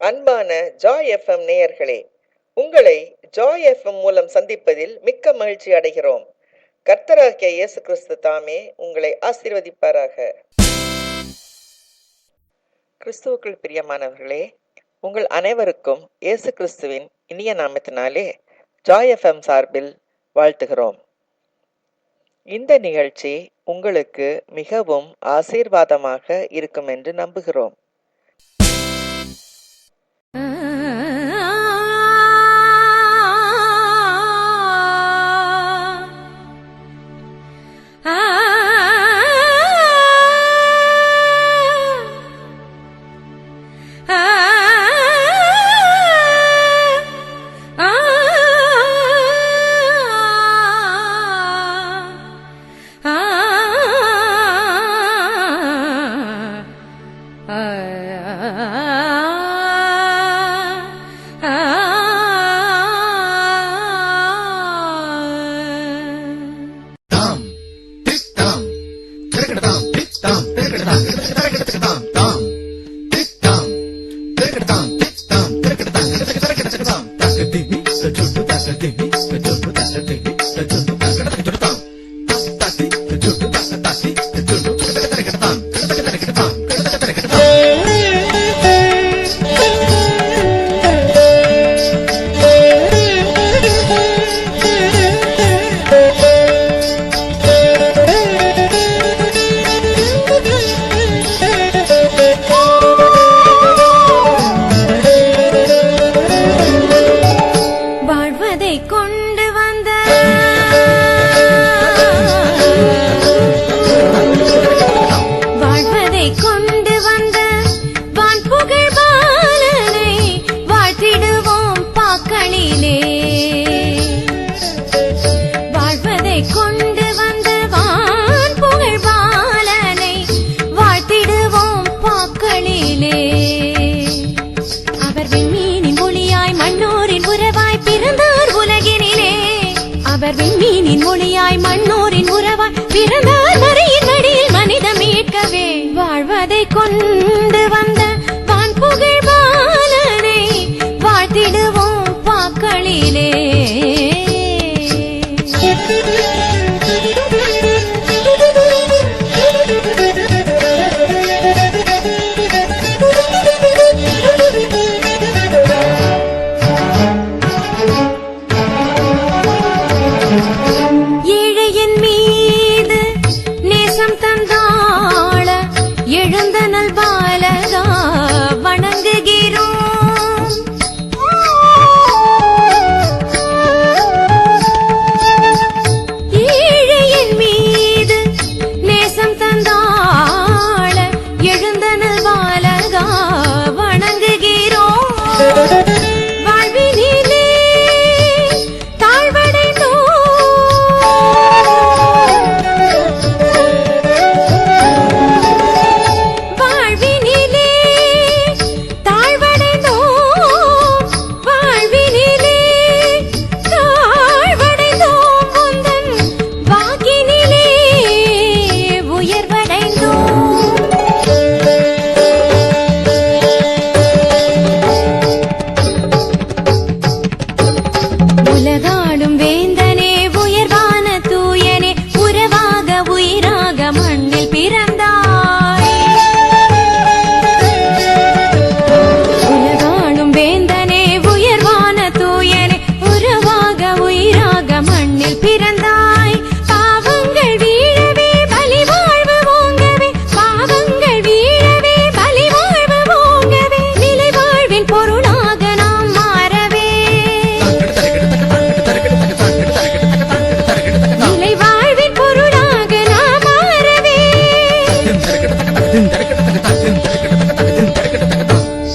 அன்பான Joy FM நேயர்களே, உங்களை ஜாய் எஃப்எம் மூலம் சந்திப்பதில் மிக்க மகிழ்ச்சி அடைகிறோம். கர்த்தராகிய இயேசு கிறிஸ்து தாமே உங்களை ஆசீர்வதிப்பாராக. கிறிஸ்துவுக்குள் பிரியமானவர்களே, உங்கள் அனைவருக்கும் இயேசு கிறிஸ்துவின் இனிய நாமத்தினாலே ஜாய் எஃப்எம் சார்பில் வாழ்த்துகிறோம். இந்த நிகழ்ச்சி உங்களுக்கு மிகவும் ஆசீர்வாதமாக இருக்கும் என்று நம்புகிறோம். மண்ணோரின் உறவாய் பிறந்தார், மறையின் மடியில் மனிதம் மீட்கவே வாழ்வதை கொண்டு வந்த வான் புகழ் பாலனை வாழ்த்திடுவோம் பாக்களிலே.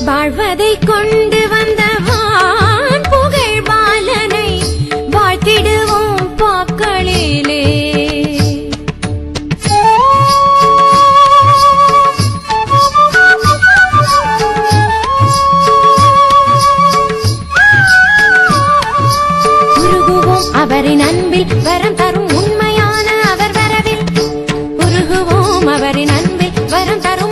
வாழ்வதை கொண்டு வந்த வான் புகழ் பாலனை வாழ்த்திடுவோம் பாக்களிலே. உருகுவோம் அவரின் அன்பில், வரம் தரும் உண்மையான அவர் வரவில். உருகுவோம் அவரின் அன்பில், வரம் தரும்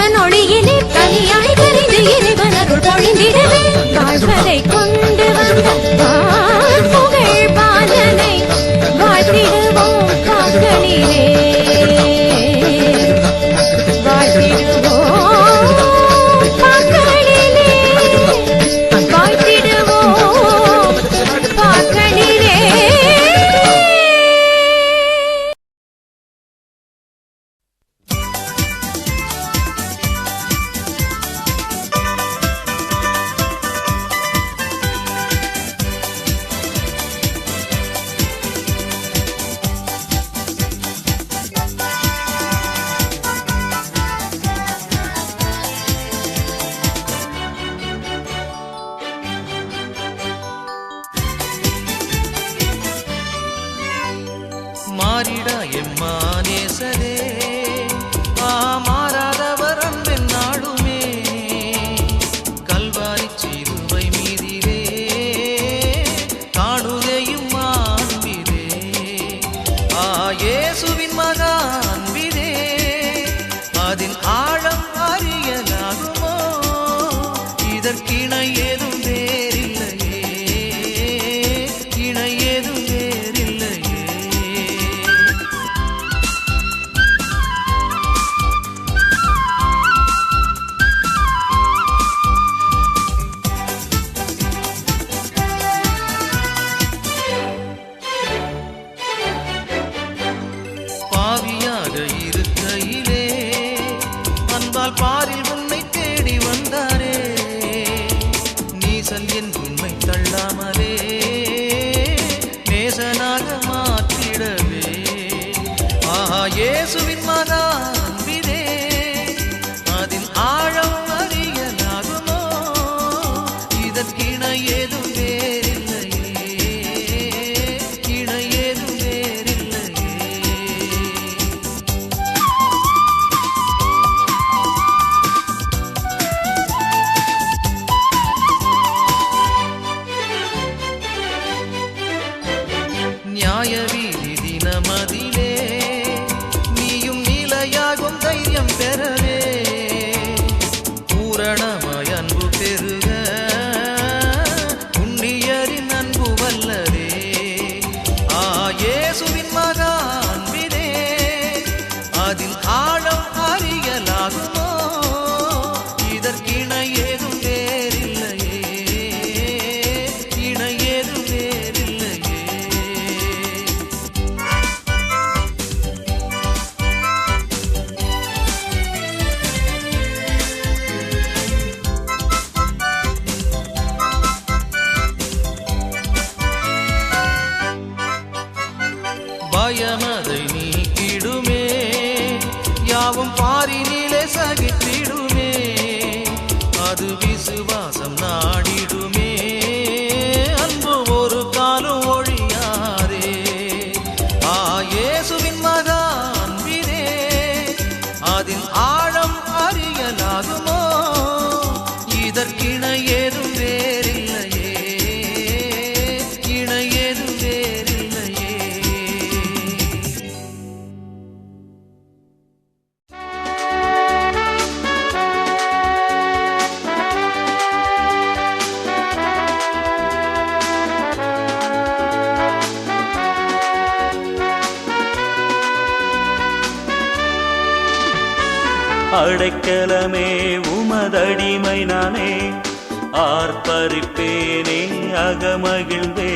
கண்ணன் ஒளியிலே தனியாய் தெரிந்து இறைவன் அருள் பொழிந்திடவே வாழ்வதை கொண்டு வந்த புகழ் பாலனை வாழ்த்திடுவோம் பாக்களிலே வாழ்த்திடுவோம் பாக்களிலே வாழ்த்திடுவோம் பாக்களிலே. மாறிடா எம்மானேசரே மாறாதவர் அன்பென் நாளுமே கல்வாரி சிலுவை மீதிலே காணுதையும் மாண்பிதே இயேசுவின் மகா அன்பிதே அதன் ஆழம் அறியலாகுமோ இதற்கிணை ஏதும் வேறில்லையே இணை ஏதும் வேறில்லையே. பாவியாக இருக்கையிலே அன்பால் பாரில் உன்னை தேடி வந்தாரே நீசல் என் உண்மை தள்ளாமலே நேசனாக மாற்றிடவே இயேசுவின் மகா அன்பிதே அதன் ஆழம் அறியலாகுமோ இதற்கிணை ஏதும் வேறில்லையே இணை ஏதும் வேறில்லையே. நியாய வீதி தினமதிலே நீயும் நிலையாகும் தைரியம் பெறவே பூரணமாய் அன்பு பெருக புண்ணியரின் அன்பு வல்லதே இயேசுவின் மகா அன்பிதே அதில் ஆழம் அறியலாகுமோ இதற்கிணை ஏதும் வேறில்லையே இணை ஏதும் வேறில்லையே. பயமதை நீக்கிடுமே யாவும் பாரினிலே சகித்திடுமே அது விசுவாசம் நாடிடுமே அன்பு ஒரு காலம் ஒழியாதே இயேசுவின் மகா அன்பிதே அதின் ஆழம் அறியலாகுமோ இதற்கிணை ஏதும் வேறில்லையே இணை ஏதும் வேறில்லையே. அடைக்கலமே உமதடிமை நானே ஆர்ப்பரிப்பேனே அகமகிழ்ந்தே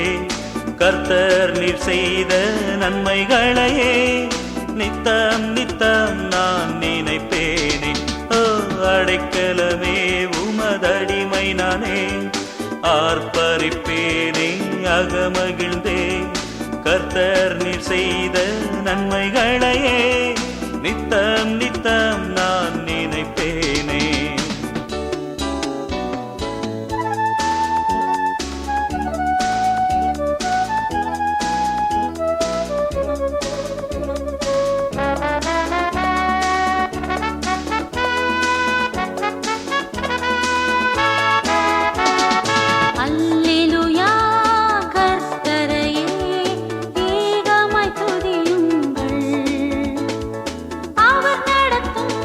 கர்த்தர் நீர் செய்த நன்மைகளையே நித்தம் நித்தம் நான் நினைப்பேனே. அடைக்கலமே உமதடிமை நானே ஆர்ப்பரிப்பேனே அகமகிழ்ந்தே கர்த்தர் நீர் செய்த நன்மைகளையே நித்தம் நித்தம் நான் நினைப்பேனே. அல்லேலூயா கர்த்தரையே ஏகமாய் துதியுங்கள் அவர் நடத்தும்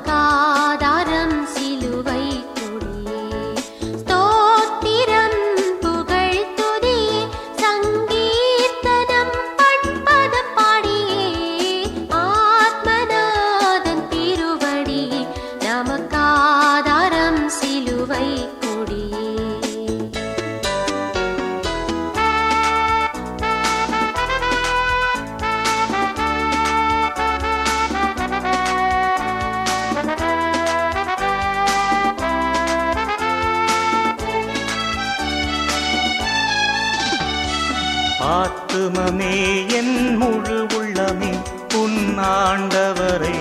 நமக்காதாரம் சிலுவை கொடியே ஸ்தோத்திரம் புகழ் துதியே சங்கீர்த்தனம் பண்பதம் பாடியே ஆத்மநாதன் திருவடியே நமக்காதாரம் சிலுவை கொடியே. ஆத்துமமே என் முழு உள்ளமே உன் ஆண்டவரை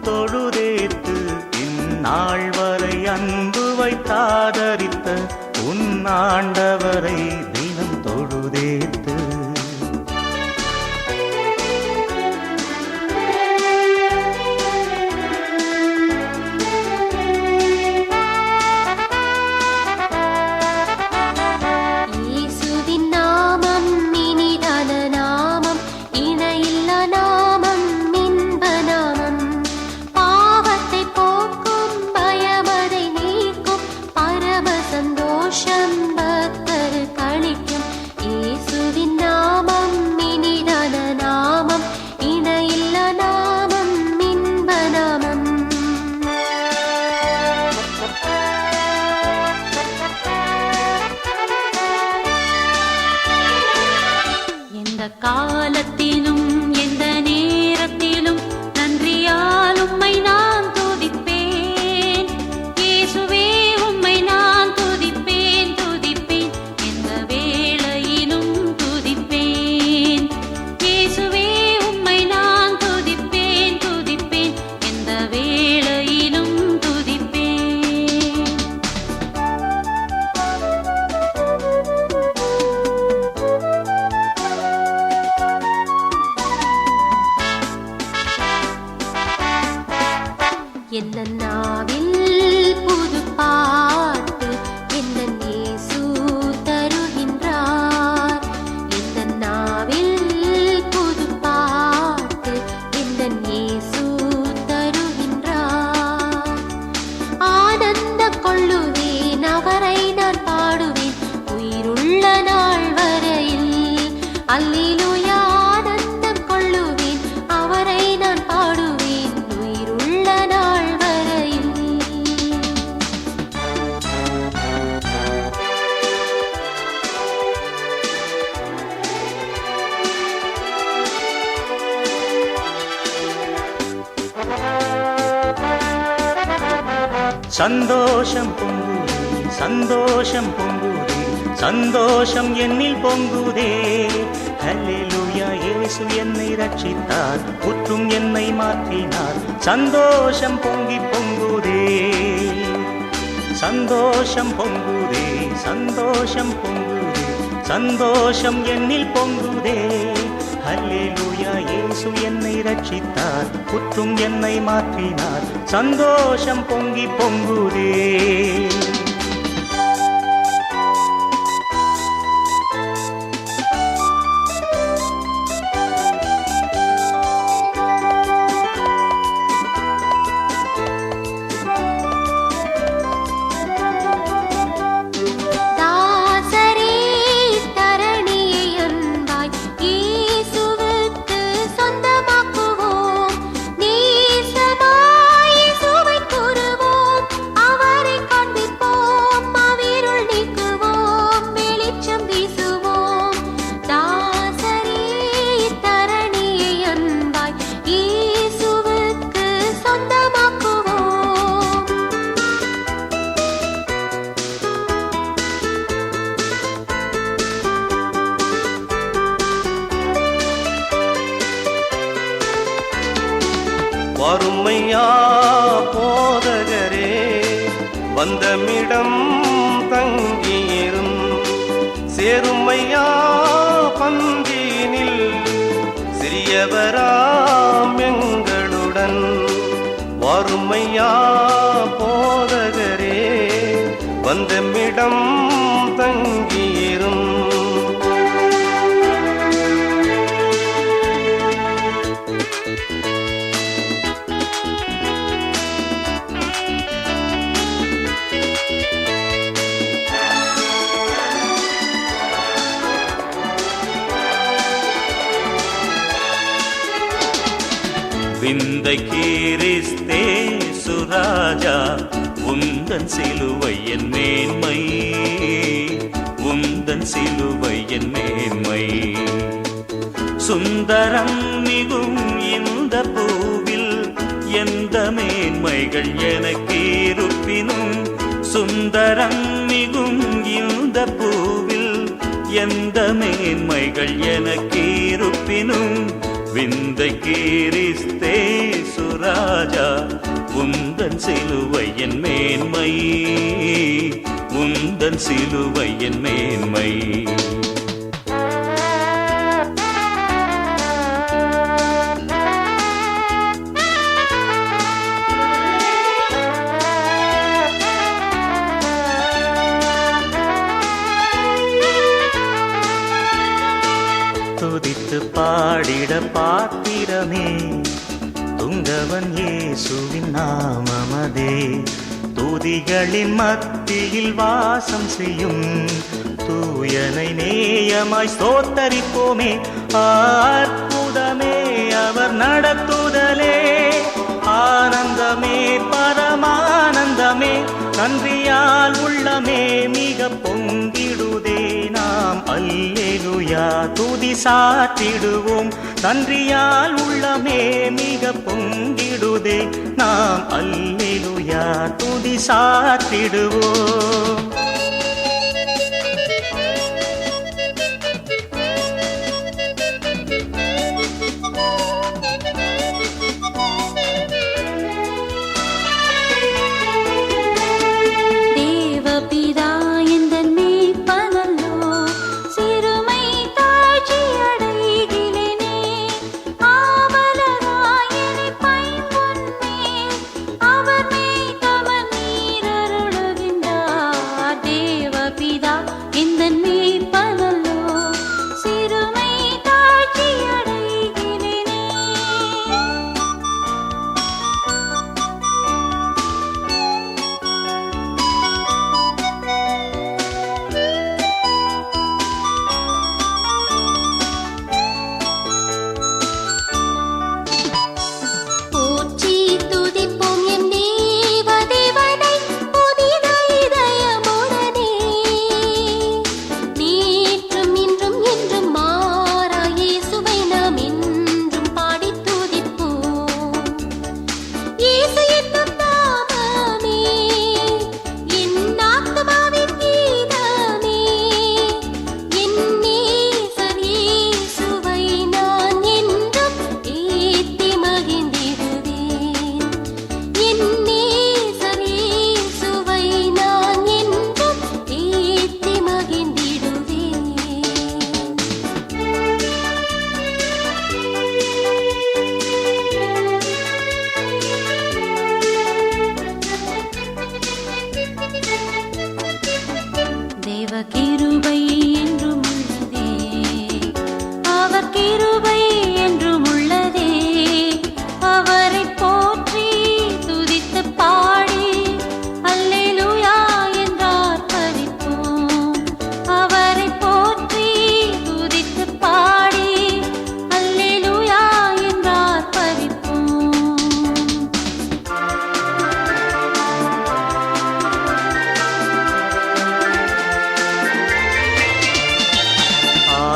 தொழுதேத்து இந்நாள் வரை அன்பு வைத்தாதரித்த உன் ஆண்டவரை தினம் தொழுதேத்து. இயேசுவின் நாமம் இனிதான நாமம் இணையில்லா நாமம் இன்ப நாமம் பாவத்தை போக்கும் பயமதை நீக்கும் பரம சந்தோஷம் பக்தர் கழிக்கும். இயேசுவின் நாமம் இனிதான நாமம் இணையில்லா நாமம் இன்ப நாமம். எந்த காலத்திலும் எந்த நேரத்திலும் நன்றியால் உம்மை நான் துதிப்பேன். இயேசுவே உம்மை நான் துதிப்பேன் துதிப்பேன் எந்த வேளையிலும் துதிப்பேன். இயேசுவே உம்மை நான் துதிப்பேன் துதிப்பேன் எந்த வேளையிலும் துதிப்பேன். எந்த நாவில் புது பாட்டு எந்த இயேசு தருகின்றார். எந்த நாவில் புது பாட்டு எந்த இயேசு தருகின்றார். ஆனந்தம் கொள்ளுவேன் அவரை நான் பாடுவேன் உயிருள்ள நாள் வரையில். அல்லேலூயா ஆனந்தம் கொள்ளுவேன் அவரை நான் பாடுவேன் உயிருள்ள நாள் வரையில். சந்தோஷம் பொங்குதே சந்தோஷம் பொங்குதே சந்தோஷம் என்னில் பொங்குதே. ஹல்லேலூயா இயேசு என்னை ரட்சித்தார் முற்றும் என்னை மாற்றினார். சந்தோஷம் பொங்கி பொங்குதே சந்தோஷம் பொங்குதே சந்தோஷம் பொங்குதே சந்தோஷம் என்னில் பொங்குதே. ஹல்லேலூயா இயேசு என்னை ரட்சித்தார் முற்றும் என்னை மாற்றினார். சந்தோஷம் பொங்கி பொங்குதே. தாசரே தரணியை அன்பாய் இயேசுவுக்கு சொந்தமாக்குவோம். நேசமாய் இயேசுவை கூறுவோம். அவரை காண்பிப்போம் அவ்விருள் நீக்குவோம் வெளிச்சம் வீசுவோம். தாசரே தரணியை அன்பாய் இயேசுவுக்கு சொந்தமாக்குவோம். வறுமையா போதகரே வந்தமிடம் தங்கியிரும் சேருமையா பந்தினில் சிறியவராம் எங்களுடன். வறுமையா போதகரே வந்தமிடம் தங்கியிரும் கிறிஸ்தே சுராஜா உந்தன் சிலுவை என் மேன்மை, உந்தன் சிலுவை என் மேன்மை. சுந்தரம் மிகும் இந்த பூவில் எந்த மேன்மைகள் எனக்கு இருப்பினும், சுந்தரம் மிகும் இந்த பூவில் எந்த மேன்மைகள் எனக்கு இருப்பினும், விந்தை கிறிஸ்தே சுராஜா உந்தன் சிலுவை என் மேன்மை, உந்தன் சிலுவை என் மேன்மை. துதித்து பாடிட பாத்திரமே துங்கவன் இயேசுவின் நாமமதே, துதிகளின் மத்தியில் வாசம் செய்யும் தூயனை நேயமாய் ஸ்தோத்தரிப்போமே. அற்புதமே அவர் நடத்துதலே, ஆனந்தமே பரமானந்தமே, நன்றியால் உள்ளமே மிக பொங்கிடுதே. நாம் அல்லேலூயா துதி சாற்றிடுவோம், நன்றியால் உள்ளமே மிக பொங்கிடுதே. நாம் அல்லேலூயா துதி சாற்றிடுவோம்.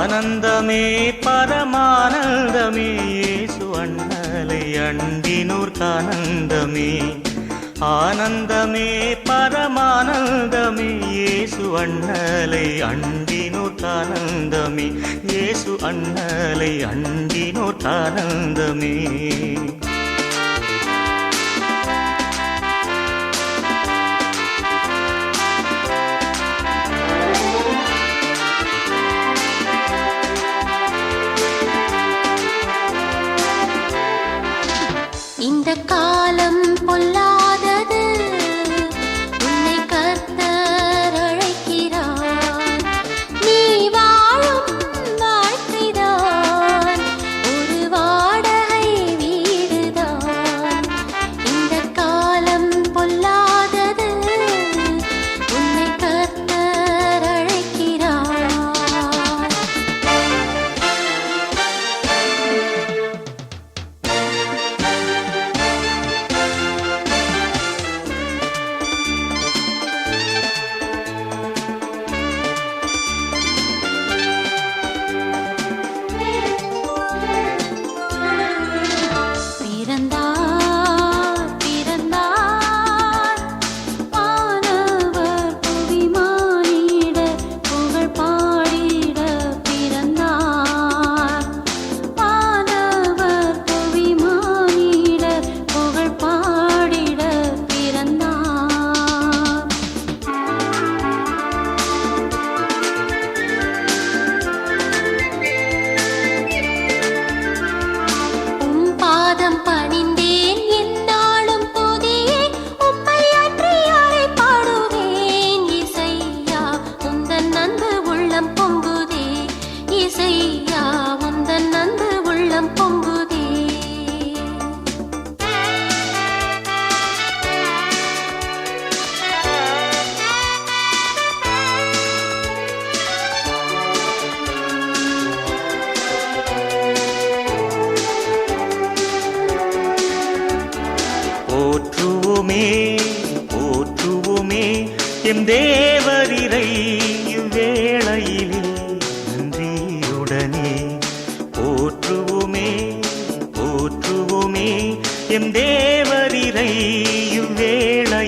ஆனந்தமே பரமானந்தமே, இயேசு அண்ணலை அண்டினோர்க்கானந்தமே. ஆனந்தமே பரமானந்தமே, இயேசு அண்ணலை அண்டினோர்க்கானந்தமே, இயேசு அண்ணலை அண்டினோர்க்கானந்தமே. இந்த காலம் பொல்லாதது, உன்னை கர்த்தர் அழைக்கிறார். நீ வாழும் வாழ்க்கைதான் ஒரு வாடகை வீடுதான்.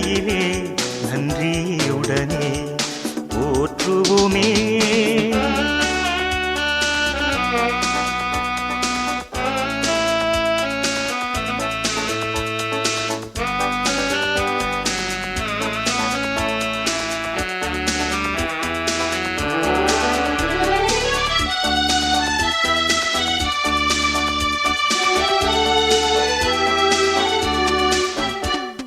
வேளையிலே நன்றியுடனே போற்றுவோமே.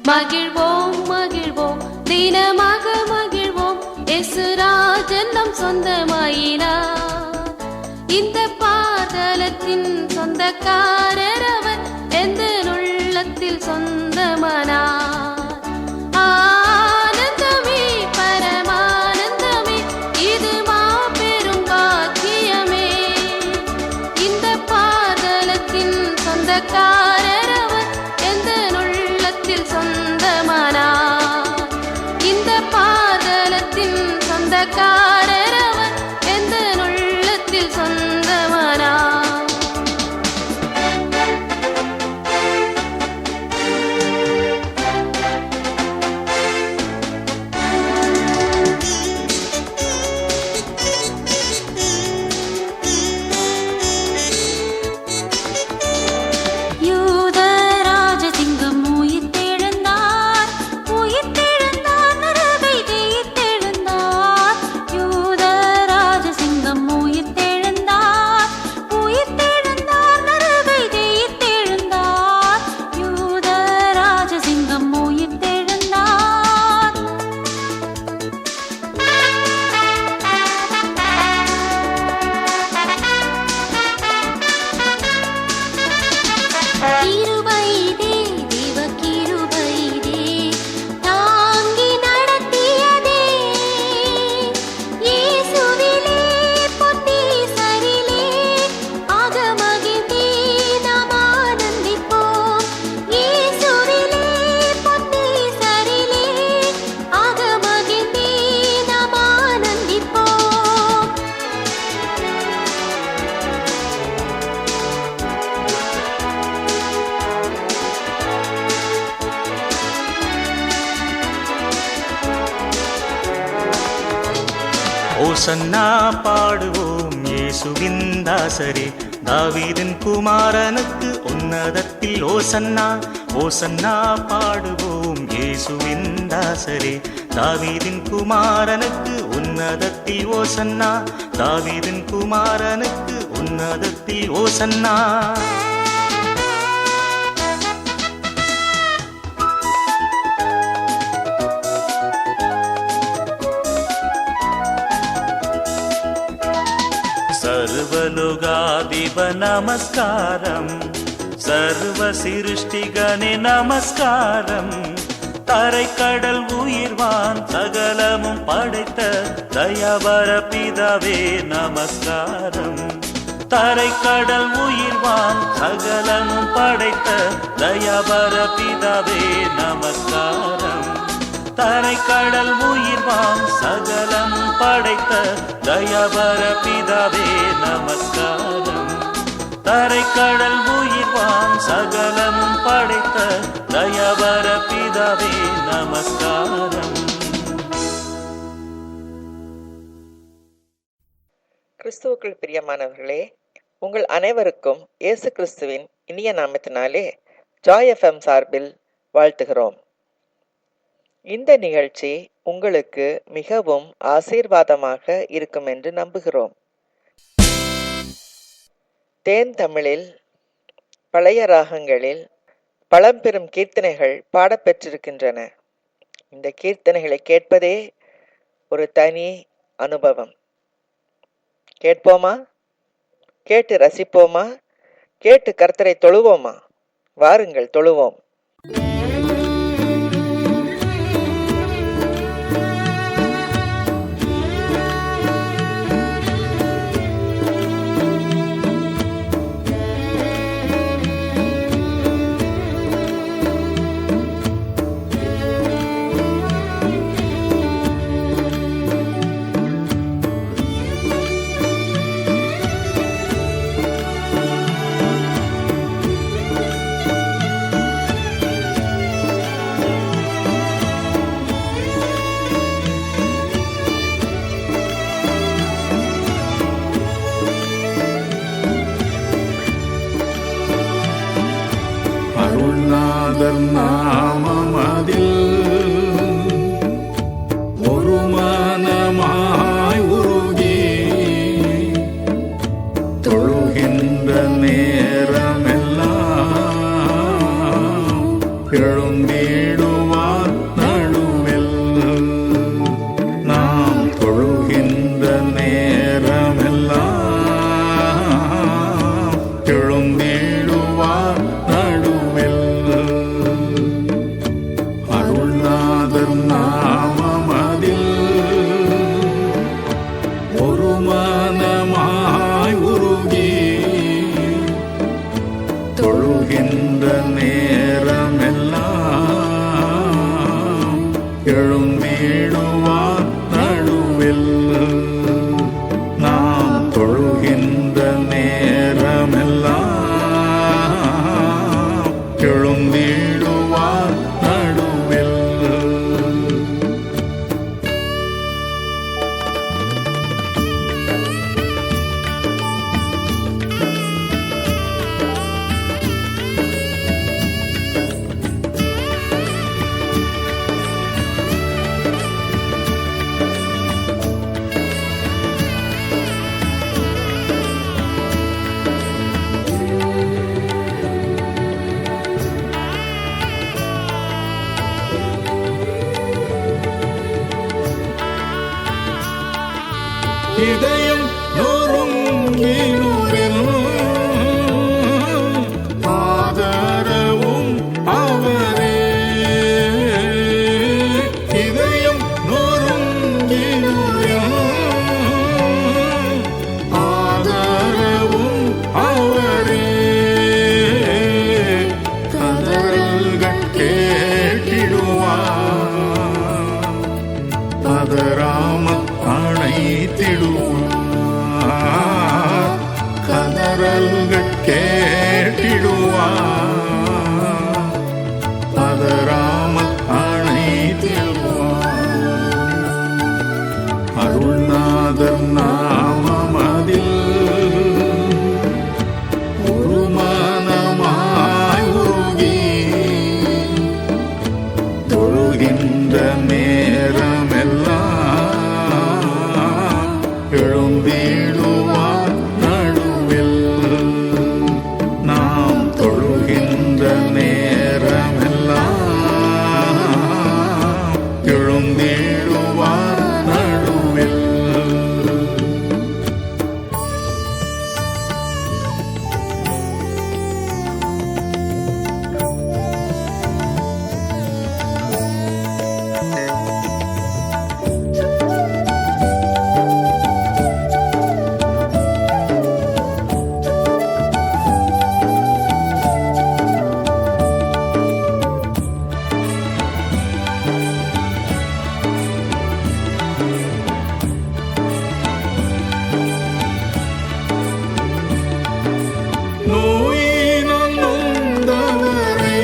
மகிழ்வோம் மகிழ்வோம் தினமாக மகிழ்வோம், இயேசுராஜன் நம் சொந்தமாயினார். இந்த பாதலத்தின் சொந்தக்காரர் அவர், எந்த உள்ளத்தில் சொந்தமானார். ஆனந்தமே பரமானந்தமே, இது மாபெரும் பாக்கியமே. இந்த பாதலத்தின் சொந்தக்காரர் அவர், எந்த உள்ளத்தில் சொந்தமானார். இந்த பாதலத்தின் சொந்தக்காரர் அவர், எந்த உள்ளத்தில் சொந்தமானார். யூதராஜசிங்கம் உயிர்த்தெழுந்தார், உயிர்த்தெழுந்தார், நரகை ஜெயித்தெழுந்தார். யூதராஜசிங்கம் உயிர்த்தெழுந்தார், உயிர்த்தெழுந்தார், நரகை ஜெயித்தெழுந்தார். யூதராஜசிங்கம் உயிர்த்தெழுந்தார். கிருபைதே தேவ கிருபைதே, தாங்கி நடத்தியதே. இயேசுவிலே பொன்னீசரிலே அகமகிழ்ந்தே நாம் ஆனந்திப்போம். இயேசுவிலே பொன்னீசரிலே அகமகிழ்ந்தே நாம் ஆனந்திப்போம். ஓசன்னா பாடுவோம் இயேசுவின் தாசரே, தாவீதின் குமாரனுக்கு உன்னதத்தில் ஓசன்னா. ஓசன்னா பாடுவோம் இயேசுவின் தாசரே, தாவீதின் குமாரனுக்கு உன்னதத்தில் ஓசன்னா. தாவீதின் குமாரனுக்கு உன்னதத்தில் ஓசன்னா. సర్వలోగాధిప నమస్కారం, சர்வ சிருஷ்டிகனே நமஸ்காரம். தரை கடல் உயிர்வான் சகலமும் படைத்த தயவர பிதாவே நமஸ்காரம். தரை கடல் உயிர்வான் சகலமும் படைத்த தயவர பிதாவே நமஸ்காரம். தரை கடல் உயிர்வான் சகலமும் படைத்த தயவர பிதாவே நமஸ்காரம். தரை கடல் உயிர்வான் சகலமும் படைத்த தயவர பிதாவே நமஸ்காரம். கிறிஸ்துவுக்குள் பிரியமானவர்களே, உங்கள் அனைவருக்கும் இயேசு கிறிஸ்துவின் இனிய நாமத்தினாலே ஜாய் எஃப்எம் சார்பில் வாழ்த்துகிறோம். இந்த நிகழ்ச்சி உங்களுக்கு மிகவும் ஆசீர்வாதமாக இருக்கும் என்று நம்புகிறோம். தேன் தமிழில் பழைய ராகங்களில் பழம்பெரும் கீர்த்தனைகள் பாடப்பெற்றிருக்கின்றன. இந்த கீர்த்தனைகளை கேட்பதே ஒரு தனி அனுபவம். கேட்போமா? கேட்டு ரசிப்போமா? கேட்டு கர்த்தரை தொழுவோமா? வாருங்கள் தொழுவோம். எழுந்திடுவார் நடுவில். நாம் தொழுகின்ற நேரமெல்லாம் எழுந்திடுவார் நடுவில். அருள்நாதர் நாமமதில் ஒரு மனமாய் உருகி தொழுகின்ற நேரமெல்லாம் எழுந்திடுவார் நடுவில். நாம் தொழுகின்ற நேரமெல்லாம் எழுந்திடுவார் நடுவில். இதயம் நொறுங்கினுரில் ஆதரவும் அவரே. இதயம் நொறுங்கினுரில் ஆதரவும் அவரே. கதறல்கள் கேட்டிடுவார், பதறாமல் அணைத்திடுவார். கதறல்கள் கேட்டிடுவார், பதறாமல் அணைத்திடுவார். அருள்நாதர் நாமமதில் ஒரு மனமாய் உருகி தொழுகின்ற நேரமெல்லாம் எழுந்திடுவார் நடுவில். நாம் தொழுகின்ற நேரமெல்லாம் எழுந்திடுவார் நடுவில். நோயினால் நொந்தவரே,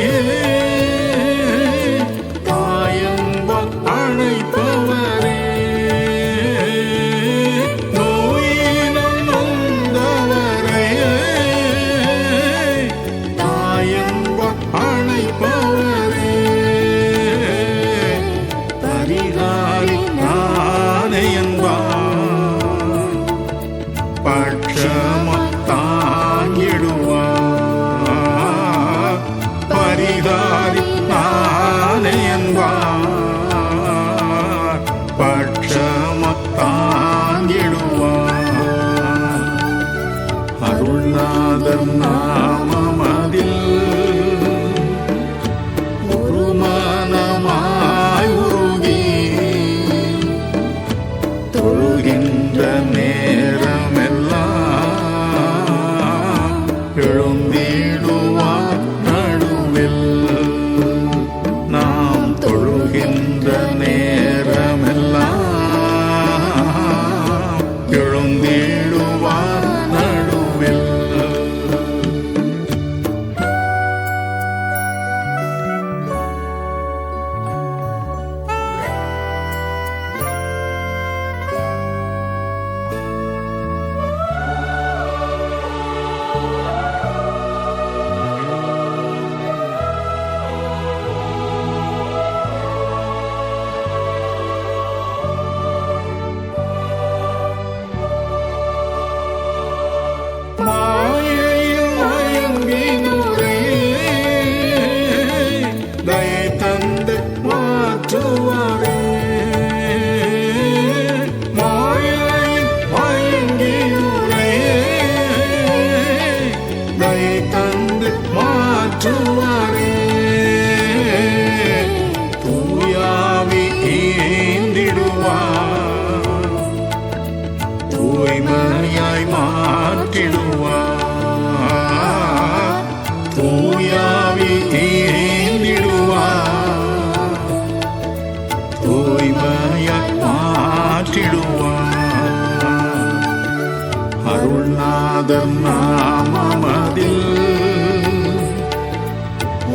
தாயன்பால் அணைப்பவரே. நோயினால் நொந்தவரே, தாயன்பால் அணைப்பவரே. பரிகாரி நானே என்பார், பட்சமத்தாங்கிடுவார். பரிகாரி நானே என்பார், பட்சமத்தாங்கிடுவார். அருள்நாதர் நாமமதில் ஒரு மனமாய் உருகி தொழுகின்ற நேரமெல்லாம் எழுந்திடுவார் நடுவில். நாம் தொழுகின்ற நேரமெல்லாம் எழுந்திடுவார் நடுவில். நாதன் நாமமதில்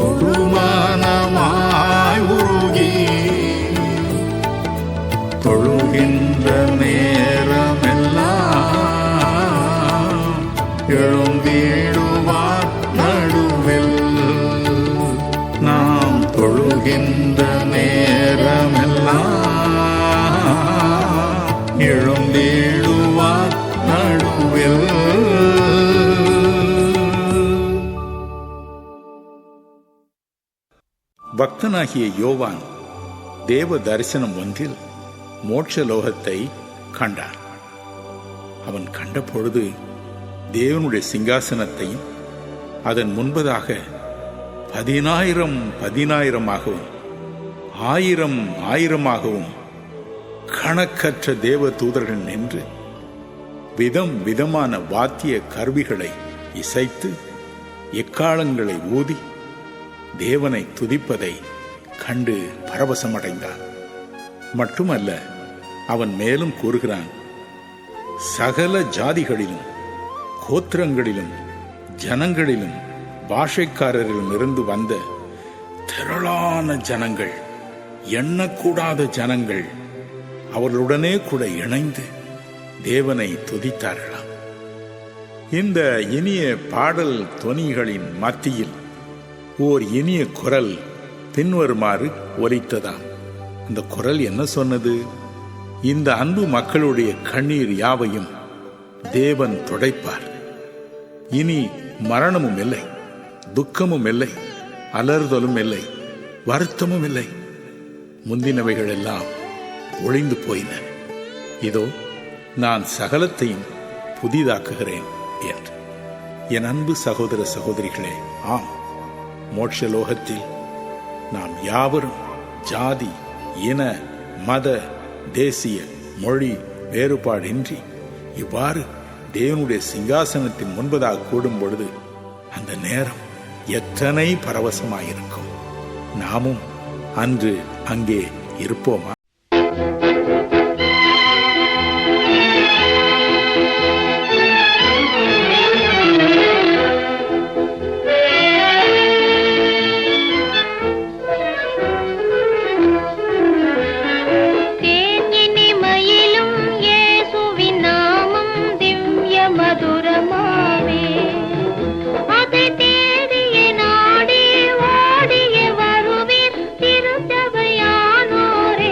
ஒரு மனமாய் உருகி தொழுகின்ற நேரமெல்லாம் எழுந்திடுவார் நடுவில். நாம் தொழுகின்ற நேரமெல்லாம் எழுந்திடுவார் நடுவில். பக்தனாகிய யோவான் தேவ தரிசனம் ஒன்றில் மோட்சலோகத்தை கண்டான். அவன் கண்ட பொழுது தேவனுடைய சிங்காசனத்தையும் அதன் முன்பதாக 10,000 1000 கணக்கற்ற தேவ தூதர்கள் நின்று விதம் விதமான வாத்திய கருவிகளை இசைத்து எக்காலங்களை ஊதி தேவனை துதிப்பதை கண்டு பரவசமடைந்தான். மட்டுமல்ல, அவன் மேலும் கூறுகிறான், சகல ஜாதிகளிலும் கோத்திரங்களிலும் ஜனங்களிலும் பாஷைக்காரரிலும் இருந்து வந்த திரளான ஜனங்கள், எண்ணக்கூடாத ஜனங்கள் அவர்களுடனே கூட இணைந்து தேவனை துதித்தார்களாம். இந்த இனிய பாடல் தொனிகளின் மத்தியில் ஓர் இனிய குரல் பின்வருமாறு ஒலித்ததாம். அந்த குரல் என்ன சொன்னது? இந்த அன்பு மக்களுடைய கண்ணீர் யாவையும் தேவன் துடைப்பார். இனி மரணமும் இல்லை, துக்கமும் இல்லை, அலறுதலும் இல்லை, வருத்தமும் இல்லை. முந்தினவைகள் எல்லாம் ஒளிந்து போயின. இதோ நான் சகலத்தையும் புதிதாக்குகிறேன் என்று. என் அன்பு சகோதர சகோதரிகளே, ஆம், மோட்சலோகத்தில் நாம் யாவரும் ஜாதி, இன, மத, தேசிய, மொழி வேறுபாடின்றி இவ்வாறு தேவனுடைய சிங்காசனத்தின் முன்பதாக கூடும் பொழுது அந்த நேரம் எத்தனை பரவசமாயிருக்கும். நாமும் அன்று அங்கே இருப்போமா? திருச்சபையானோரே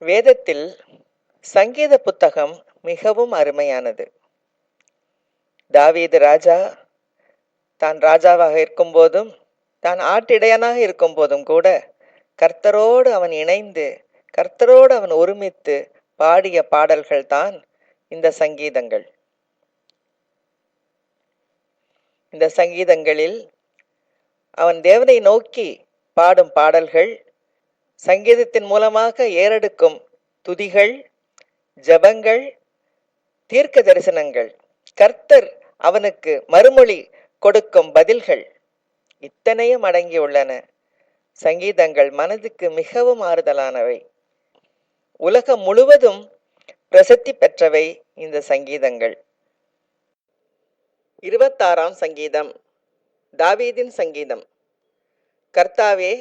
வேதத்தில் சங்கீத புத்தகம் மிகவும் அருமையானது. தாவீது ராஜா தான் ராஜாவாக இருக்கும்போதும் தான் ஆட்டிடையனாக இருக்கும்போதும் கூட கர்த்தரோடு அவன் இணைந்து கர்த்தரோடு அவன் ஒருமித்து பாடிய பாடல்கள் தான் இந்த சங்கீதங்கள். இந்த சங்கீதங்களில் அவன் தேவனை நோக்கி பாடும் பாடல்கள், சங்கீதத்தின் மூலமாக ஏறெடுக்கும் துதிகள், ஜபங்கள், தீர்க்க தரிசனங்கள், கர்த்தர் அவனுக்கு மறுமொழி கொடுக்கும் பதில்கள் இத்தனையும் அடங்கியுள்ளன. சங்கீதங்கள் மனதுக்கு மிகவும் ஆறுதலானவை. உலகம் முழுவதும் பிரசித்தி பெற்றவை இந்த சங்கீதங்கள். 26ஆம் சங்கீதம், தாவீதின் சங்கீதம். கர்த்தாவே,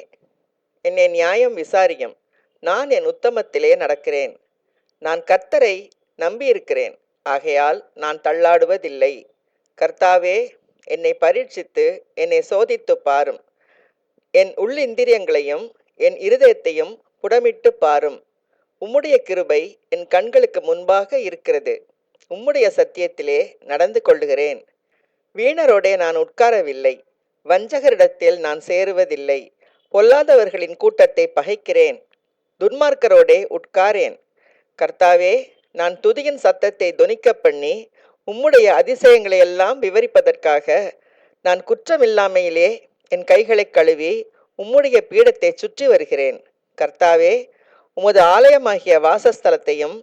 என்னை நியாயம் விசாரியும். நான் என் உத்தமத்திலே நடக்கிறேன். நான் கர்த்தரை நம்பியிருக்கிறேன், ஆகையால் நான் தள்ளாடுவதில்லை. கர்த்தாவே, என்னை பரீட்சித்து என்னை சோதித்து பாரும். என் உள்ளிந்திரியங்களையும் என் இருதயத்தையும் புடமிட்டு பாரும். உம்முடைய கிருபை என் கண்களுக்கு முன்பாக இருக்கிறது. உம்முடைய சத்தியத்திலே நடந்து கொள்ளுகிறேன். வீணரோடே நான் உட்காரவில்லை, வஞ்சகரிடத்தில் நான் சேருவதில்லை. பொல்லாதவர்களின் கூட்டத்தை பகைக்கிறேன், துன்மார்க்கரோடே உட்காரேன். கர்த்தாவே, நான் துதியின் சத்தத்தை தொனிக்க பண்ணி உம்முடைய அதிசயங்களை எல்லாம் விவரிப்பதற்காக நான் குற்றமில்லாமையிலே என் கைகளை கழுவி உம்முடைய பீடத்தை சுற்றி வருகிறேன். கர்த்தாவே, உமது ஆலயமாகிய வாசஸ்தலத்தையும்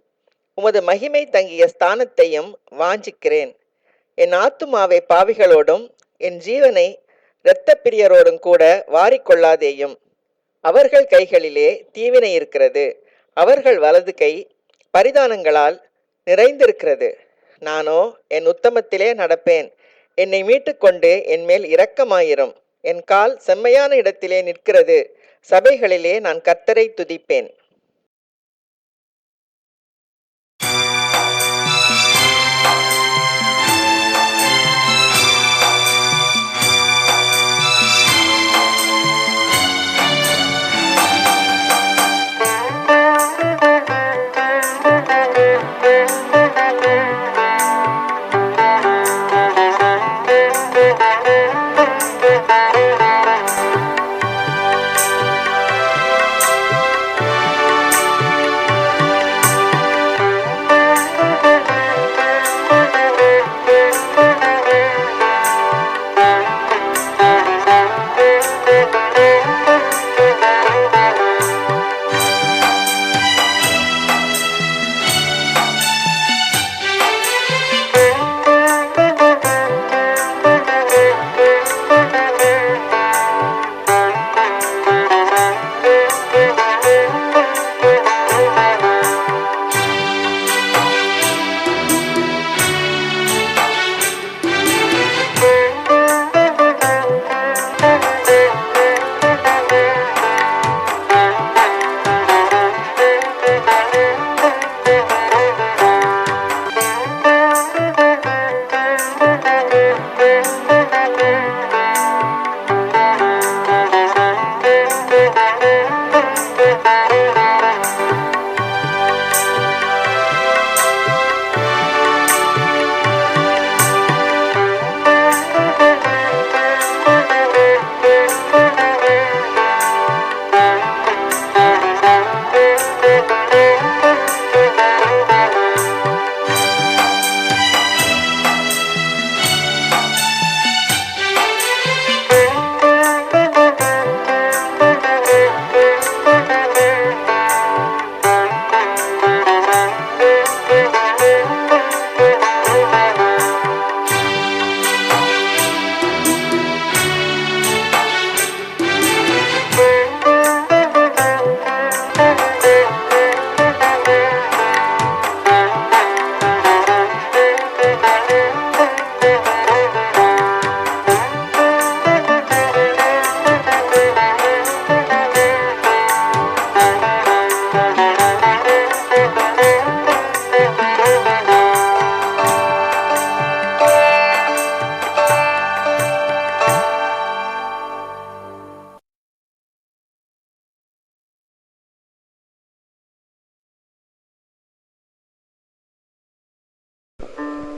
உமது மகிமை தங்கிய ஸ்தானத்தையும் வாஞ்சிக்கிறேன். என் ஆத்துமாவை பாவிகளோடும் என் ஜீவனை இரத்தப்பிரியரோடும் கூட வாரிக்கொள்ளாதேயும். அவர்கள் கைகளிலே தீவினை இருக்கிறது, அவர்கள் வலது கை பரிதானங்களால் நிறைந்திருக்கிறது. நானோ என் உத்தமத்திலே நடப்பேன். என்னை மீட்டுக்கொண்டு என் மேல் இரக்கமாயிரும். என் கால் செம்மையான இடத்திலே நிற்கிறது. சபைகளிலே நான் கர்த்தரை துதிப்பேன்.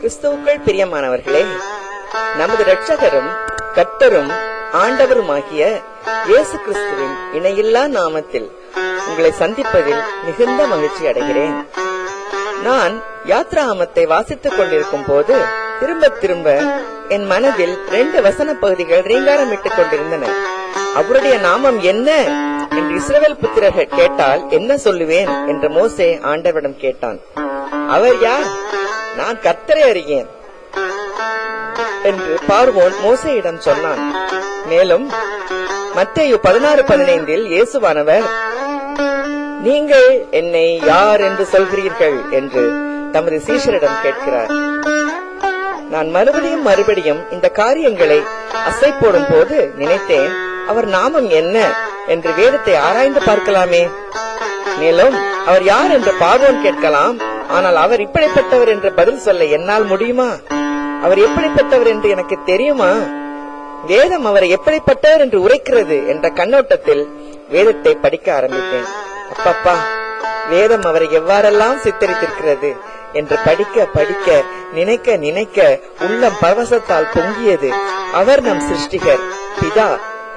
கிறிஸ்துவுக்குள் பிரியமானவர்களே, நமது இரட்சகரும் கர்த்தரும் ஆண்டவருமாகிய இயேசு கிறிஸ்துவின் இணையில்லா நாமத்தில் உங்களை சந்திப்பதில் மிகுந்த மகிழ்ச்சி அடைகிறேன். நான் யாத்ராகமத்தை வாசித்துக் கொண்டிருக்கும் போது திரும்ப திரும்ப என் மனதில் 2 வசன பகுதிகள் ரீங்காரமிட்டுக் கொண்டிருந்தன. அவருடைய நாமம் என்ன என்று இஸ்ரவேல் புத்திரர்கள் கேட்டால் என்ன சொல்லுவேன் என்று மோசே ஆண்டவரிடம் கேட்டான். அவர் யார்? நான் கர்த்தரை அறியேன் என்று பார்வோன் மோசேயிடம் சொன்னான். மேலும் மத்தேயு 16:15 இயேசுவானவர், நீங்கள் என்னை யார் என்று சொல்கிறீர்கள் என்று தமது சீஷரிடம் கேட்கிறார். நான் மறுபடியும் இந்த காரியங்களை அசை போடும் போது நினைத்தேன், அவர் நாமம் என்ன என்று வேதத்தை ஆராய்ந்து பார்க்கலாமே. மேலும் அவர் யார் என்று பார்வோன் கேட்கலாம். ஆனால் அவர் இப்படிப்பட்டவர் என்று பதில் சொல்ல என்னால் முடியுமா? அவர் எப்படிப்பட்டவர் என்று எனக்கு தெரியுமா? வேதம் அவரை எப்படிப்பட்டவர் என்று உரைக்கிறது என்ற கண்ணோட்டத்தில் வேதத்தை படிக்க ஆரம்பித்தேன். அப்பப்பா, வேதம் அவரை எவ்வாறெல்லாம் சித்தரித்திருக்கிறது என்று படிக்க படிக்க நினைக்க உள்ளம் பரவசத்தால் பொங்கியது. அவர் நம் சிருஷ்டிகர், பிதா,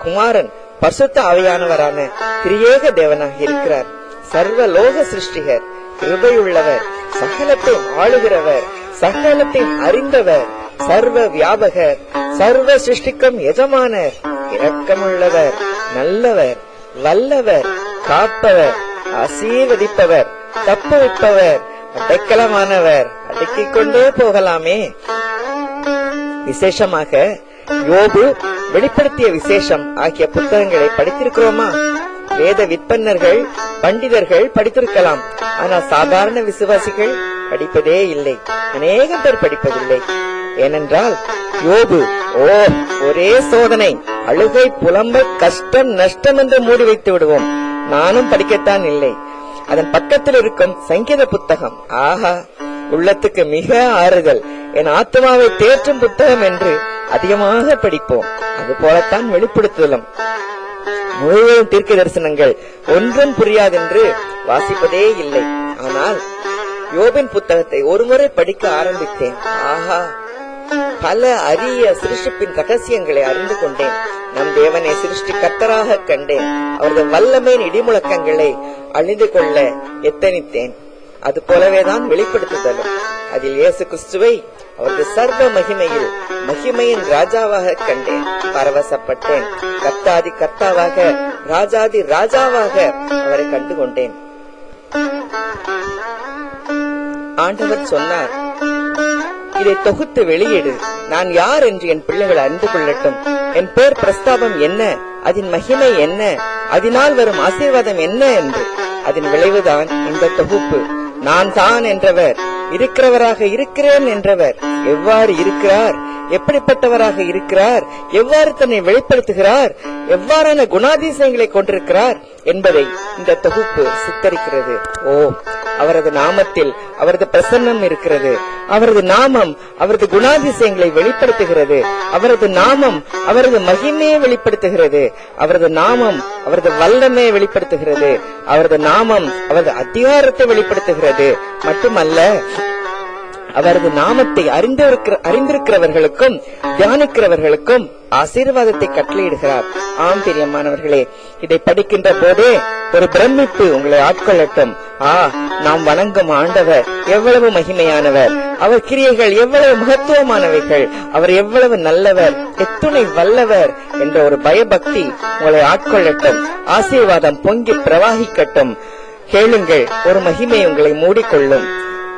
குமாரன், பரிசுத்த ஆவியானவரான திரியேக தேவனாக இருக்கிறார். சர்வ லோக சிருஷ்டிகர், கிருபையுள்ளவர், சகலத்தை ஆளுகிறவர், சகலத்தை அறிந்தவர், சர்வ வியாபகர், சர்வ சிருஷ்டிக்கும் எஜமானர், இரக்கமுள்ளவர், நல்லவர், வல்லவர், காப்பவர், ஆசீர்வதிப்பவர், தப்புவிப்பவர், அடைக்கலமானவர். அடக்கிக் கொண்டே போகலாமே. விசேஷமாக யோபு, வெளிப்படுத்திய விசேஷம் ஆகிய புத்தகங்களை படித்திருக்கிறோமா? வேத விற்பன்னர்கள், பண்டிதர்கள் படித்திருக்கலாம். ஆனால் சாதாரண விசுவாசிகள் படிப்பதே இல்லை. அநேகம் பேர் படிப்பதில்லை. ஏனென்றால் யோபு ஒரே சோதனை, அழுகை, புலம்பை, கஷ்டம், நஷ்டம் என்று மூடி வைத்து விடுவோம். நானும் படிக்கத்தான் இல்லை. அதன் பக்கத்தில் இருக்கும் சங்கீத புத்தகம், ஆஹா, உள்ளத்துக்கு மிக ஆறுதல், என் ஆத்மாவை தேற்றும் புத்தகம் என்று அதிகமாக படிப்போம். அது போலத்தான் வெளிப்படுத்துதலும். முழுவதும் தீர்க்க தரிசனங்கள் ஒன்றும் புரியாதென்று வாசிப்பதே இல்லை. ஆனால் யோபின் புத்தகத்தை ஒருமுறை படிக்க ஆரம்பித்தேன். ஆஹா, பல அரிய சிருஷ்டிப்பின் ரகசியங்களை அறிந்து கொண்டேன். நம் தேவனை சிருஷ்டி கர்த்தராக கண்டேன். அவரது வல்லமையின் இடிமுழக்கங்களை அழிந்து கொள்ள எத்தனித்தேன். அது போலவேதான் வெளிப்படுத்துதலும். அதில் இயேசு கிறிஸ்துவை அவரது சர்வ மகிமையில் மகிமையின் ராஜாவாக கண்டேன். பரவசப்பட்டேன். கர்த்தாதி கர்த்தாவாக, ராஜாதி ராஜாவாக அவரை கண்டு கொண்டேன். ஆண்டவர் சொன்னார், இதை தொகுத்து வெளியிடு. நான் யார் என்று என் பிள்ளைகள் அறிந்து கொள்ளட்டும். என் பேர் பிரஸ்தாபம் என்ன, அதன் மகிமை என்ன, அதனால் வரும் ஆசீர்வாதம் என்ன என்று. அதன் விளைவுதான் இந்த தொகுப்பு. நான் தான் என்றவர், இருக்கிறவராக இருக்கிறேன் என்றவர் எவ்வாறு இருக்கிறார், எப்படிப்பட்டவராக இருக்கிறார், எவ்வாறு தன்னை வெளிப்படுத்துகிறார், எவ்வாறான குணாதிசயங்களை கொண்டிருக்கிறார் என்பதை இந்த தொகுப்பு சித்தரிக்கிறது. அவரது நாமத்தில் அவரது பிரசன்னம் இருக்கிறது. அவரது நாமம் அவரது குணாதிசயங்களை வெளிப்படுத்துகிறது. அவரது நாமம் அவரது மகிமையை வெளிப்படுத்துகிறது. அவரது நாமம் அவரது வல்லமையை வெளிப்படுத்துகிறது. அவரது நாமம் அவரது அதிகாரத்தை வெளிப்படுத்துகிறது. மட்டுமல்ல, அவரது நாமத்தை அறிந்திருக்கிறவர்களுக்கும் தியானிக்கிறவர்களுக்கும் ஆசீர்வாதத்தை கட்டளையிடுகிறார். ஆம் பிரியமானவர்களே, இதை படிக்கின்ற போதே ஒரு பிரமிப்பு உங்களை ஆட்கொள்ளட்டும். நாம் வணங்கும் ஆண்டவர் எவ்வளவு மகிமையானவர், அவர் கிரியைகள் எவ்வளவு மகத்துவமானவைகள், அவர் எவ்வளவு நல்லவர், எத்துணை வல்லவர் என்ற ஒரு பயபக்தி உங்களை ஆட்கொள்ளட்டும். ஆசீர்வாதம் பொங்கி பிரவாகிக்கட்டும். கேளுங்கள், ஒரு மகிமை உங்களை மூடிக்கொள்ளும்.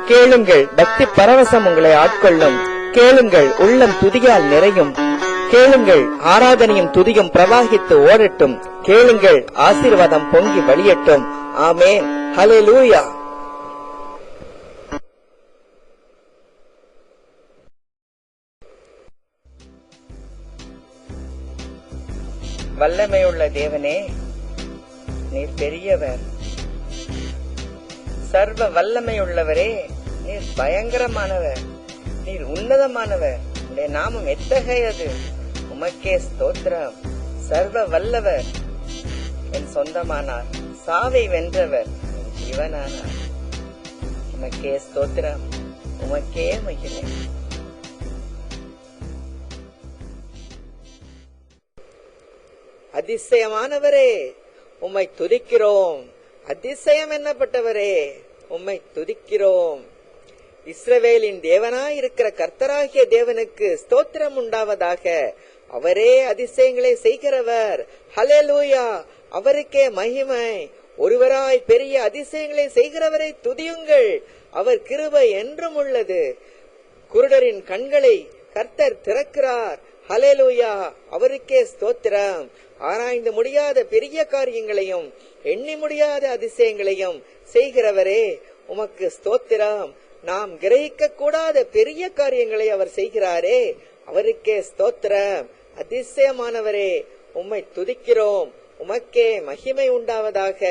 கேளுங்கள், பக்தி பரவசம் உங்களை ஆட்கொள்ளும். கேளுங்கள், உள்ளம் துதியால் நிறையும். கேளுங்கள், ஆராதனையும் துதியும் பிரவாகித்து ஓடட்டும். கேளுங்கள், ஆசீர்வாதம் பொங்கி வழியட்டும். ஆமென், ஹல்லேலூயா. வல்லமையுள்ள தேவனே, நீர் பெரியவர். சர்வ வல்லமையுள்ளவரே, நீர் பயங்கரமானவர். நீர் உன்னதமானவர். உடைய நாமம் எத்தகையது. உமக்கே ஸ்தோத்திரம். சர்வ வல்லவர், என் சொந்தமானார். சாவை வென்றவர், என் ஜீவனானார். உமக்கே ஸ்தோத்திரம். உமக்கே மகிமை. அதிசயமானவரே உம்மை துதிக்கிறோம். அதிசயம் என்னப்பட்டவரே உம்மை துதிக்கிறோம். இஸ்ரவேலின் தேவனாய் இருக்கிற கர்த்தராகிய தேவனுக்கு ஸ்தோத்திரம் உண்டாவதாக. அவரே அதிசயங்களை செய்கிறவர். ஹல்லேலூயா. அவருக்கே மகிமை. ஒருவராய் பெரிய அதிசயங்களை செய்கிறவரை துதியுங்கள். அவர் கிருபை என்றும் உள்ளது. குருடரின் கண்களை கர்த்தர் திறக்கிறார். ஹல்லேலூயா. அவருக்கே ஸ்தோத்திரம். ஆராய்ந்து முடியாத பெரிய காரியங்களையும் எண்ணி முடியாத அதிசயங்களையும் செய்கிறவரே உமக்கு ஸ்தோத்திரம். நாம் கிரகிக்க கூடாத பெரிய காரியங்களை அவர் செய்கிறாரே, அவருக்கே ஸ்தோத்திரம். அதிசயமானவரே உம்மை துதிக்கிறோம். உமக்கே மகிமை உண்டாவதாக.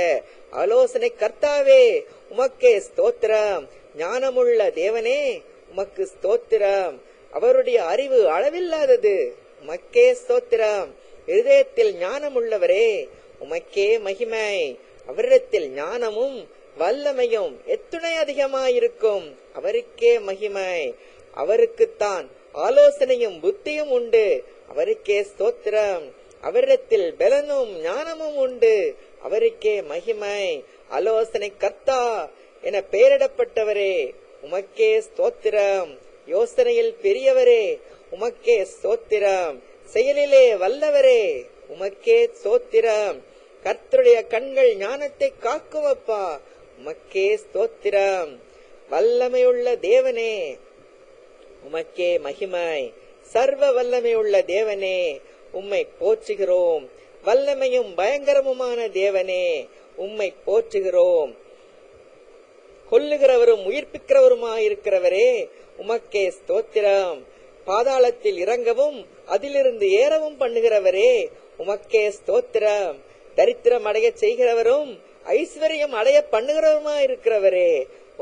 ஆலோசனை கர்த்தாவே உமக்கே ஸ்தோத்திரம். ஞானமுள்ள தேவனே உமக்கு ஸ்தோத்திரம். அவருடைய அறிவு அளவில்லாதது. உமக்கே ஸ்தோத்திரம். இருதயத்தில் ஞானம் உள்ளவரே உமக்கே மகிமை. அவரிடத்தில் ஞானமும் வல்லமையும் எத்துணை அதிகமாயிருக்கும். அவருக்கே மகிமை. அவருக்குத்தான் ஆலோசனையும் புத்தியும் உண்டு. அவருக்கே ஸ்தோத்திரம். அவரிடத்தில் பலனும் ஞானமும் உண்டு. அவருக்கே மகிமை. ஆலோசனை கர்த்தா என பெயரிடப்பட்டவரே உமக்கே ஸ்தோத்திரம். யோசனையில் பெரியவரே உமக்கே ஸ்தோத்திரம். செயலிலே வல்லவரே உமக்கே ஸ்தோத்திரம். கர்த்தருடைய கண்கள் ஞானத்தை காக்குமப்பா உமக்கே ஸ்தோத்திரம். வல்லமையுள்ள தேவனே உமக்கே மகிமை. சர்வ வல்லமையுள்ள தேவனே உம்மை போற்றுகிறோம். வல்லமையும் பயங்கரமுமான தேவனே உம்மை போற்றுகிறோம். கொல்லுகிறவரும் உயிர்ப்பிக்கிறவருமாயிருக்கிறவரே உமக்கே ஸ்தோத்திரம். பாதாளத்தில் இறங்கவும் அதிலிருந்து ஏறவும் பண்ணுகிறவரே உமக்கே ஸ்தோத்திரம். தரித்திரம் அடைய செய்கிறவரும் ஐஸ்வர்யம் அடைய பண்ணுகிறவருமாயிருக்கிறவரே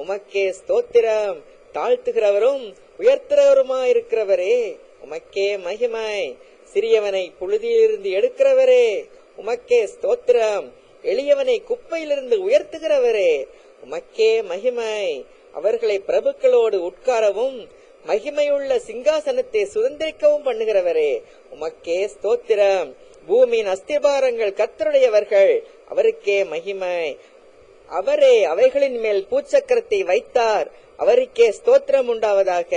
உமக்கே ஸ்தோத்திரம். தாழ்த்துகிறவரும் உயர்த்துகிறவருமாயிருக்கிறவரே உமக்கே மகிமை. சிறியவனை புழுதியிலிருந்து எடுக்கிறவரே உமக்கே ஸ்தோத்திரம். எளியவனை குப்பையிலிருந்து உயர்த்துகிறவரே உமக்கே மகிமை. அவர்களை பிரபுக்களோடு உட்காரவும் மகிமையுள்ள சிங்காசனத்தை சுதந்திரிக்கவும் பண்ணுகிறவரே உமக்கே ஸ்தோத்திரம். பூமியின் அஸ்திபாரங்கள் கர்த்தருடையவர்கள். அவருக்கே மகிமை. அவரே அவைகளின் மேல் பூச்சக்கரத்தை வைத்தார். அவருக்கே ஸ்தோத்திரம் உண்டாவதாக.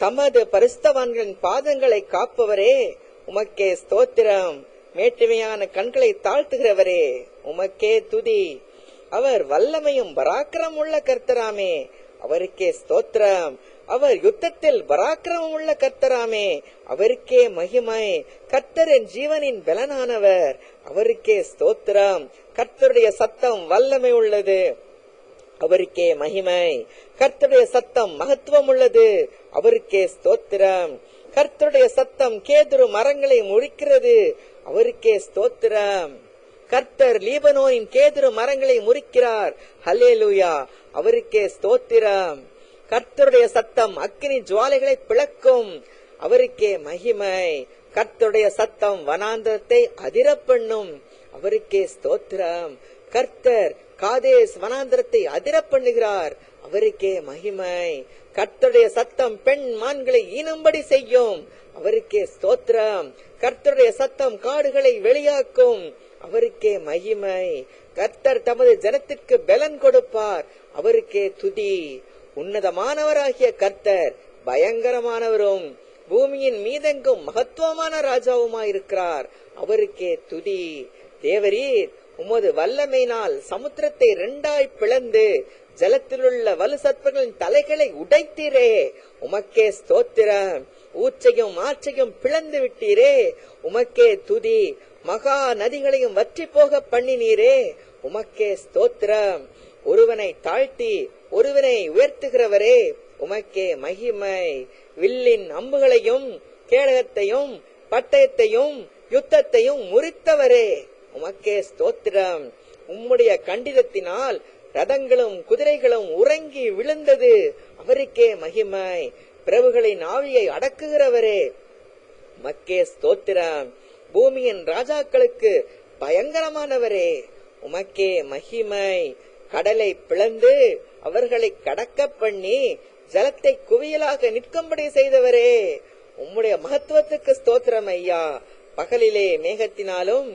தமது பரிசுத்தவான்களின் பாதங்களை காப்பவரே உமக்கே ஸ்தோத்திரம். மேட்டுமையான கண்களை தாழ்த்துகிறவரே உமக்கே துதி. அவர் வல்லமையும் பராக்கிரமும் உள்ள கர்த்தராமே அவருக்கே ஸ்தோத்திரம். அவர் யுத்தத்தில் பராக்கிரமம் உள்ள கர்த்தராமே அவருக்கே மகிமை. கர்த்தரின் ஜீவனின் பலனானவர் அவருக்கே ஸ்தோத்திரம். கர்த்தருடைய சத்தம் வல்லமை உள்ளது. அவருக்கே மகிமை. கர்த்தருடைய சத்தம் மகத்துவம் உள்ளது. அவருக்கே ஸ்தோத்திரம். கர்த்தருடைய சத்தம் கேதுரு மரங்களை முறிக்கிறது. அவருக்கே ஸ்தோத்திரம். கர்த்தர் லீபனோனின் கேதுரு மரங்களை முறிக்கிறார். ஹல்லேலூயா. அவருக்கே ஸ்தோத்திரம். கர்த்தருடைய சத்தம் அக்கினி ஜுவாலைகளை பிளக்கும். அவருக்கே மகிமை. கர்த்தருடைய சத்தம் வனாந்தரத்தை அதிர பண்ணும். அவருக்கே ஸ்தோத்திரம். கர்த்தர் காதேஸ் வனாந்தரத்தை அதிர பண்ணுகிறார். அவருக்கே மகிமை. கர்த்தருடைய சத்தம் பெண் மான்களை ஈனும்படி செய்யும். அவருக்கே ஸ்தோத்திரம். கர்த்தருடைய சத்தம் காடுகளை வெளியாக்கும். அவருக்கே மகிமை. கர்த்தர் தமது ஜனத்திற்கு பலன் கொடுப்பார். அவருக்கே துதி. உன்னதமானவராகிய கர்த்தர் பயங்கரமானவரும் பூமியின் மீதெங்கும் மகத்துவமான ராஜாவுமாயிருக்கிறார். அவருக்கே துதி. தேவரீர் உமது வல்லமையினால் சமுத்திரத்தை இரண்டாய் பிளந்து ஜலத்திலுள்ள வலு சர்ப்பங்களின் தலைகளை உடைத்தீரே உமக்கே ஸ்தோத்திரம். ஊற்றையும் ஆற்றையும் பிளந்து விட்டீரே உமக்கே துதி. மகா நதிகளையும் வற்றி போக பண்ணினீரே உமக்கே ஸ்தோத்திரம். ஒருவனை தாழ்த்தி ஒருவனை உயர்த்துகிறவரே உமக்கே மகிமை. வில்லின் அம்புகளையும் கேடகத்தையும் பட்டயத்தையும் யுத்தத்தையும் முறித்தவரே உமக்கே ஸ்தோத்திரம். உம்முடைய கண்டிதத்தினால் ரதங்களும் குதிரைகளும் உறங்கி விழுந்தது. அவருக்கே மகிமை. பிரபுகளின் ஆவியை அடக்குகிறவரே உமக்கே ஸ்தோத்திரம். பூமியின் ராஜாக்களுக்கு பயங்கரமானவரே உமக்கே மகிமை. கடலை பிளந்து அவர்களை கடக்க பண்ணி ஜலத்தை குவியலாக நிற்கும்படி செய்தவரே உம்முடைய மகத்துவத்துக்கு ஸ்தோத்திரம் ஐயா. பகலிலே மேகத்தினாலும்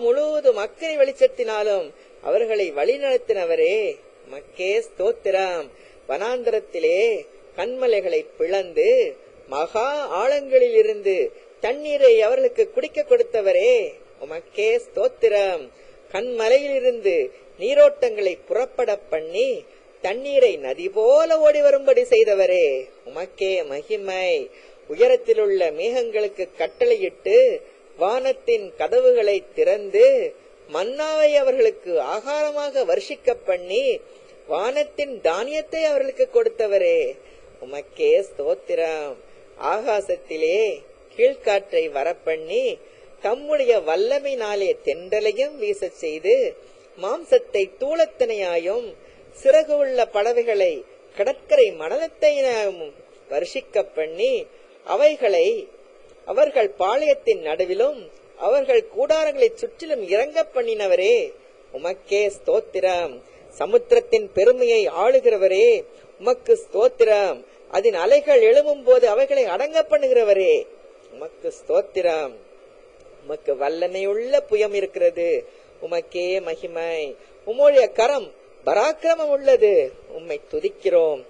முழுவதும் அக்கினி வெளிச்சத்தினாலும் அவர்களை வழிநடத்தினவரே, உமக்கே ஸ்தோத்திரம். வனாந்தரத்திலே கண்மலைகளை பிளந்து மகா ஆழங்களில் இருந்து தண்ணீரை அவர்களுக்கு குடிக்க கொடுத்தவரே, உமக்கே ஸ்தோத்திரம். கண்மலையிலிருந்து நீரோட்டங்களை புறப்பட பண்ணி தண்ணீரை நதி போல ஓடி வரும்படி செய்தவரே, உமக்கே மகிமை. உயரத்திலுள்ள மேகங்களுக்கு கட்டளையிட்டு வானத்தின் கதவுகளை திறந்து மன்னாவை அவர்களுக்கு ஆகாரமாக வர்ஷிக்க பண்ணி வானத்தின் தானியத்தை அவர்களுக்கு கொடுத்தவரே, உமக்கே ஸ்தோத்திரம். ஆகாசத்திலே கீழ்காற்றை வரப்பண்ணி தம்முடைய வல்லமையினாலே தென்றலையும் வீச செய்து மாம்சத்தை தூளத்தனையாயும் சிறகு உள்ள பறவைகளை கடற்கரை மணலத்தையும் வர்ஷிக்க பண்ணி அவைகளை அவர்கள் பாளையத்தின் நடுவிலும் அவர்கள் கூடாரங்களை சுற்றிலும் இறங்க பண்ணினவரே, உமக்கே ஸ்தோத்திரம். சமுத்திரத்தின் பெருமையை ஆளுகிறவரே, உமக்கு ஸ்தோத்திரம். அதன் அலைகள் எழும்பும் போது அவைகளை அடங்க பண்ணுகிறவரே, உமக்கு ஸ்தோத்திரம். உமக்கு வல்லமையுள்ள புயம் இருக்கிறது, உமக்கே மகிமை. உம்முடைய கரம் பராக்கிரமம் உள்ளது, உம்மை துதிக்கிறோம்.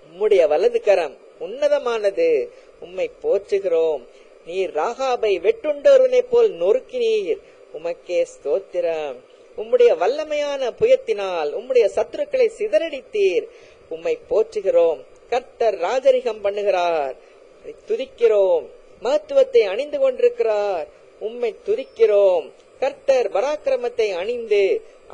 உம்முடைய வலது கரம் உன்னதமானது, உம்மை போற்றுகிறோம். நீர் ராகாபை வெட்டுண்டொருவனை போல் நொறுக்கினீர், உமக்கே ஸ்தோத்திரம். உம்முடைய வல்லமையான புயத்தினால் உம்முடைய சத்துருக்களை சிதறடித்தீர், உம்மை போற்றுகிறோம். கர்த்தர் ராஜரிகம் பண்ணுகிறார், துதிக்கிறோம். மகத்துவத்தை அணிந்து கொண்டிருக்கிறார், உம்மை துதிக்கிறோம். கர்த்தர் பராக்கிரமத்தை அணிந்து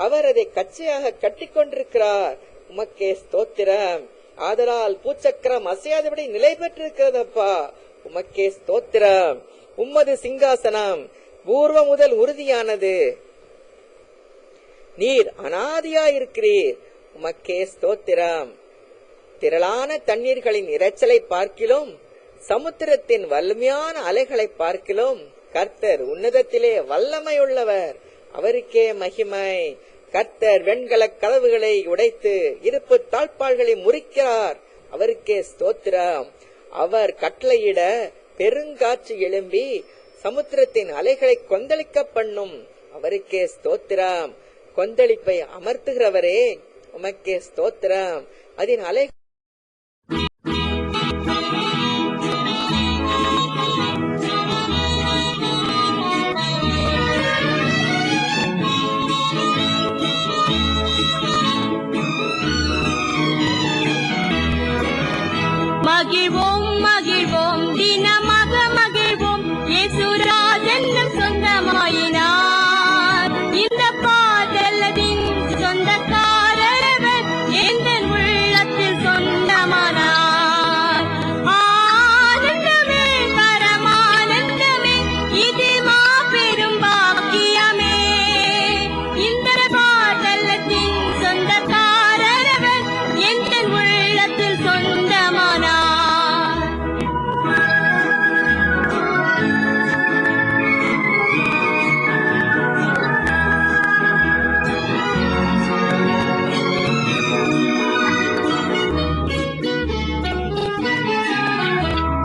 அவர் அதை கச்சையாக கட்டிக்கொண்டிருக்கிறார், உமக்கே ஸ்தோத்திரம். ஆதலால் பூச்சக்கரம் அசையாதபடி நிலை பெற்றிருக்கிறதப்பா, உமக்கே ஸ்தோத்திரம். உம்மது சிங்காசனம் பூர்வ முதல் உறுதியானது, நீர் அனாதியாயிருக்கிறீர், உமக்கே ஸ்தோத்திரம். திரளான தண்ணீர்களின் இரைச்சலை பார்க்கிலும் சமுத்திரத்தின் வலிமையான அலைகளை பார்க்கிலும் கர்த்தர் உன்னதத்திலே வல்லமையுள்ளவர், அவருக்கே மகிமை. கர்த்தர் வெண்கல கதவுகளை உடைத்து இருப்பு தாழ்பாள்களை முறிக்கிறார், அவருக்கே ஸ்தோத்திரம். அவர் கட்டளையிட பெருங்காற்று எழும்பி சமுத்திரத்தின் அலைகளை கொந்தளிக்க பண்ணும், அவருக்கே ஸ்தோத்திரம். கொந்தளிப்பை அமர்த்துகிறவரே, உமக்கே ஸ்தோத்திரம். அதன் அலை மகிழ்வோம் மகிழ்வோம் தினமாக மகிழ்வோம், இயேசுராஜன் சொந்தமாயினார். இந்த பாதலதின் சொந்தக்காரவர் எங்கள் உள்ளத்தில் சொந்தமானார். ஆனந்தமே பரமானந்தமே, இது மாபெரும் பாக்கியமே. இந்த பாதலத்தின் சொந்தக்காரவர் எங்கள் உள்ளத்தில் சொந்தமானார்.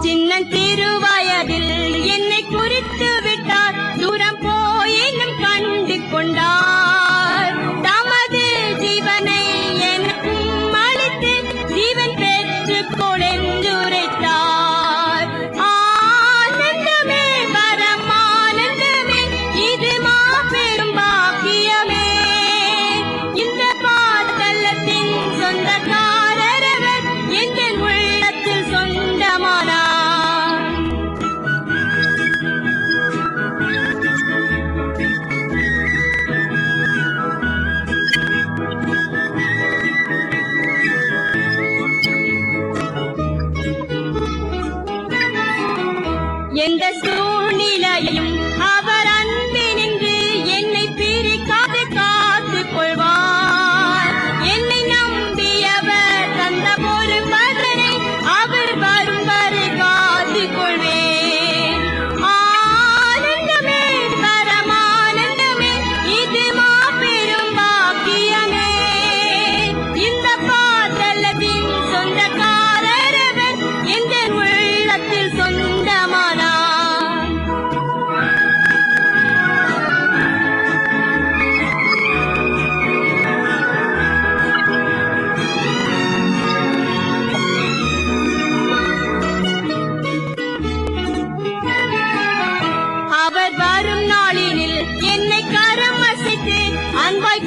சின்னஞ்சிறுவயதில் என்னை குறித்து விட்டார், தூரம் போய் இன்னும் கண்டு கொண்டார். தமது ஜீவனை எனக்கும் அளித்து ஜீவன் பெற்றுக் கொண்டென்றுரைத்தார். ஆனந்தமே பரமானந்தமே, இது மாபெரும் பாக்கியமே. இந்த பாத்தலத்தின் சொந்தக்காரவர் எங்கள் உள்ளத்தில் சொந்தமானார். வரும் நாளினில் என்னை கரம் அசைத்து அன்பாய்